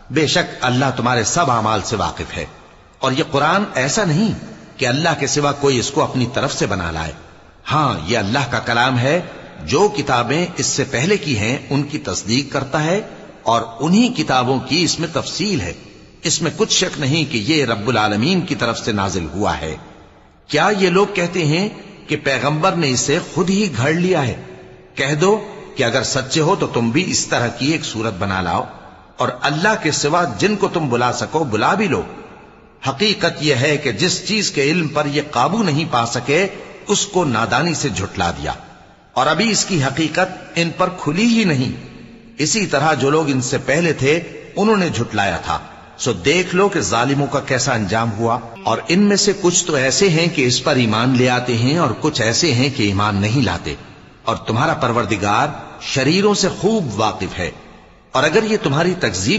بے شک اللہ تمہارے سب اعمال سے واقف ہے، اور یہ قرآن ایسا نہیں کہ اللہ کے سوا کوئی اس کو اپنی طرف سے بنا لائے۔ ہاں یہ اللہ کا کلام ہے، جو کتابیں اس سے پہلے کی ہیں ان کی تصدیق کرتا ہے، اور انہی کتابوں کی اس میں تفصیل ہے۔ اس میں کچھ شک نہیں کہ یہ رب العالمین کی طرف سے نازل ہوا ہے۔ کیا یہ لوگ کہتے ہیں کہ پیغمبر نے اسے خود ہی گھڑ لیا ہے؟ کہہ دو کہ اگر سچے ہو تو تم بھی اس طرح کی ایک صورت بنا لاؤ، اور اللہ کے سوا جن کو تم بلا سکو بلا بھی لو۔ حقیقت یہ ہے کہ جس چیز کے علم پر یہ قابو نہیں پا سکے اس کو نادانی سے جھٹلا دیا، اور ابھی اس کی حقیقت ان پر کھلی ہی نہیں۔ اسی طرح جو لوگ ان سے پہلے تھے انہوں نے جھٹلایا تھا، سو دیکھ لو کہ ظالموں کا کیسا انجام ہوا۔ اور ان میں سے کچھ تو ایسے ہیں کہ اس پر ایمان لے آتے ہیں، اور کچھ ایسے ہیں کہ ایمان نہیں لاتے، اور تمہارا پروردگار شریروں سے خوب واقف ہے۔ اور اگر یہ تمہاری تکذیب